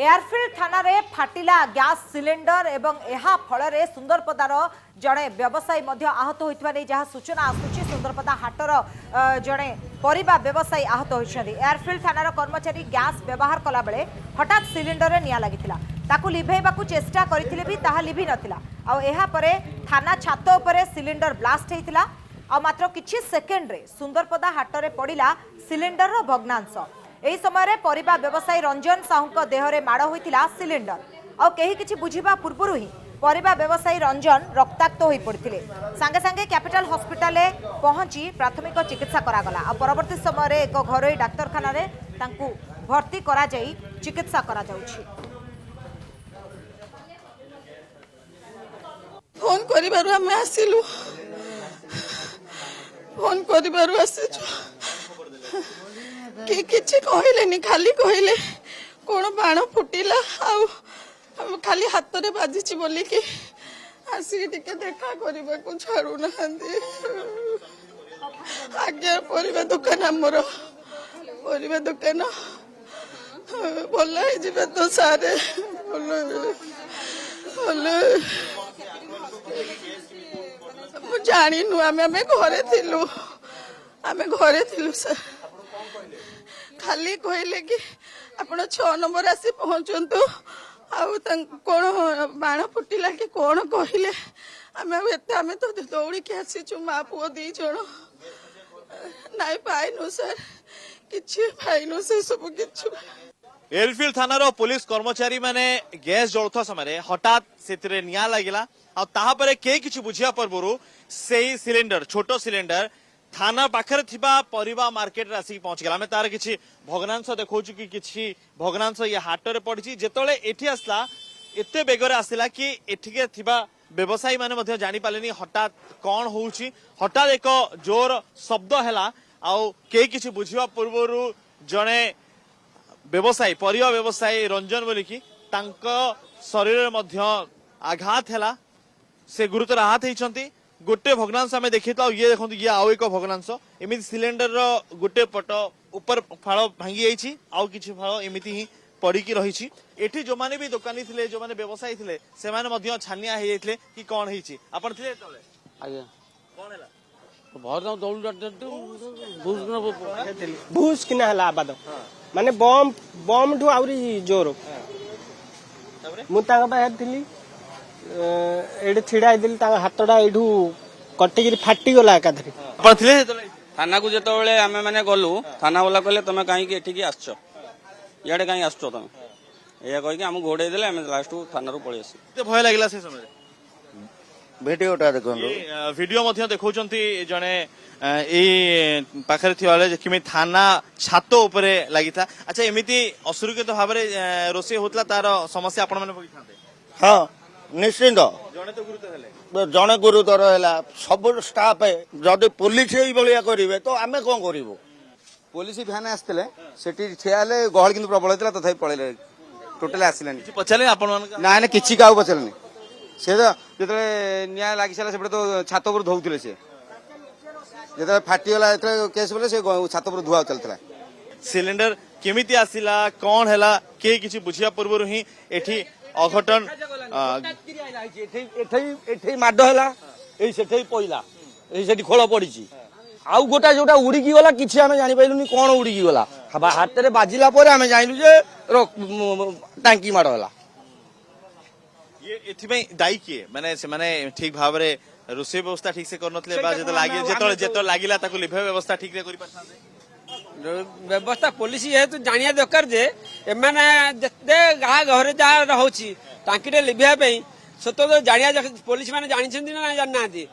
एयरफिल्ड थाना रे फाटिला gas cylinder एवं एहा फल सुंदरपदार जड़े व्यवसायी आहत होता जहाँ सूचना आसूची सुंदरपदा हाटर जड़े परिबा व्यवसायी आहत होती। एयरफिल्ड थानार कर्मचारी गैस व्यवहार कला बेले हठात सिलेंडर निया लगी ताकू लिभेबा चेष्टा करथिले भी ताहा लिभि नथिला। आ एहा परे थाना छात उपरे सिलेंडर ब्लास्ट होइतिला। आ मात्र किछि सेकेंड रे सुंदरपदा हाटरे पड़िला सिलेंडर रो भग्नांश। एही समय परिबा व्यवसायी रंजन साहू देहरे माड़ होइतिला सिलेंडर। आ केही किछि बुझिबा पूर्वरु ही परिबा व्यवसायी रंजन रक्ताक्त होई पड़िथिले। संगे संगे कैपिटल हॉस्पिटल पहुंची प्राथमिक चिकित्सा करागला। आ परवर्ती समय एक घरोई डाक्तरखाना रे तांकू भर्ती करा जाई चिकित्सा करा जाउछि। फोन करिबारु हमें आसिलु फोन करिबारु आसिछु कि किछि कहलेनी खाली कहले कोन बाण फुटिला आउ हम खाली हाथ रे बाजिछि बोली कि आसी टिके देखा करबा को छाड़ू नहंदी। आज्ञा परिबा दुकान हमर परिबा दुकान बोला जिबे तो सारे बोले बोले जानी नु आमे घरे थिलु सर खाली कहले कि आपण 6 नंबर आसी पहुंचंतु आउ कोन बाण फुटिला कि कोन कहले आमे तो दौड़ी के आसीचु मा पुओ दी जण नाइ पाइनु सर किछि पाइनु से सब किछु। एयरफिल्ड थानार पुलिस कर्मचारी माने गैस जलुवा समय हठात से निया लगिला आ ताहा परे के किछि बुझिया पूर्व से सिलेंडर छोटो सिलेंडर थाना पाखरे थिबा परिबा मार्केट रे आसी पहुंच गेला। तार किछि भग्नांश देखौछु कि किछि भग्नांश ये हाटरे पड़छि। जेतले एठी आसला एते बेगरे आसिला कि एठिके थिबा व्यवसायी माने मध्ये जानि पालेनी हठात कोन होउछि। हठात एक जोर शब्द हैला आ के किछि बुझिया पूर्वरु जणे व्यवसायी परिवा व्यवसायी रंजन बोलिकी तांको शरीर मध्य आघात हैला से गुरुतर आहत होइछंती। गोटे भग्नांश आम देखी ये देखो ये आउ एक भग्नांश एमती सिलेंडर गोटे पट ऊपर फाड़ भांगी जाइए आउ कि फाड़ एमती ही पड़ी रही। एठी जो माने भी दुकानी थिले जो माने व्यवसायी थिले से माने मध्य छानिया हो जाइए कि कौन होइछि आपण थिले तले आज्ञा कौन हैला बहुत दौड़ भूस किना हला आबाद माने बम बम ठु आउरी जोर मु तांगा बाहर थिली एडी छिड़ा दिल तांगा हातडा एडू कटिगिरी फाटी गला एकाधरी आपण थिले थाना को जेतबेले आमे माने गलु थाना वाला कहले तमे काहे कि एठी की आछो याडे काहे आछो तमे एया कहि कि हम घोडे देले हम लास्ट थाना रो पळि आसी ते भय लागिला से समय भिडियोटा देखो वीडियो मध्य देखौचंती जने ए पाखरे थिवाले किमे थाना छातो उपरे लागिता। अच्छा एमिति असुरक्षित भाव रे रोसे होतला तार समस्या आपण माने भगिथांते। हाँ निश्चिंत जने तो गुरुतर हेले जड़े गुरुतर है सब स्टाफ जदि पुलिस ये करेंगे तो आम कौन करूँ। पुलिस भ्यान आसते सेठी ठिया गहल किंतु प्रबल होता तथापि पळेले टोटल आसिलानी पचारे आपण ना ना किछि काउ पचारनी से तो जेतले निया लागि साला सेपटे तो छात ऊपर धौथिले से जेतले फाटी गला जेतले केस बोले से छात ऊपर धुआ चलतला। सिलेंडर केमिति आसिला कौन हैला के किछि बुझिया पूर्व ही एठी अघटन एठै माड हैला एई सेठै पइला एई सेठी खोल पड़िछि आउ गोटा जोटा उड़ीकी गला किछि आमे जानि पाइलुनी कोन उड़ीकी गला हाथ रे बाजिला परे आमे जानिलु जे टांकी माड हैला। ये एथिबे दाई किए माने से माने ठीक भाव रे रोसे व्यवस्था ठीक से करनथले बा जेतो लागि जेतो लागिला ताको लिभे व्यवस्था ठीक रे करि पाथांते व्यवस्था पुलिस ये तो जानिया दरकार जे एमाने जते गाँ घरे जा रहउची टांकीटे लिभिया पई सतो तो जानिया पुलिस माने जानि छथि ना जानि नाथि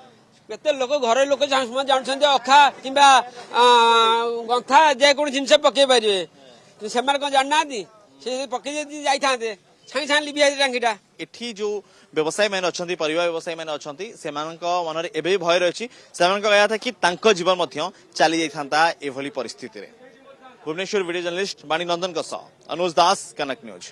केते लोक घरे लोक जानि छथि अखा किबा गंथा जे कोन जिंस पके परिबे से माने कोन जानि नाथि से पके जे जाई थांते छाई छाई लिभिया टांकीटा। एठी जो व्यवसायी मैंने अच्छा परिवार व्यवसायी मैंने अच्छा से मन में एवं भय रही से कहया था कि तांको जीवन मध्य चली जाता एभली परिस्थिति रे। भुवनेश्वर वीडियो जर्नलिस्ट बाणी नंदन अनुज दास कनक न्यूज।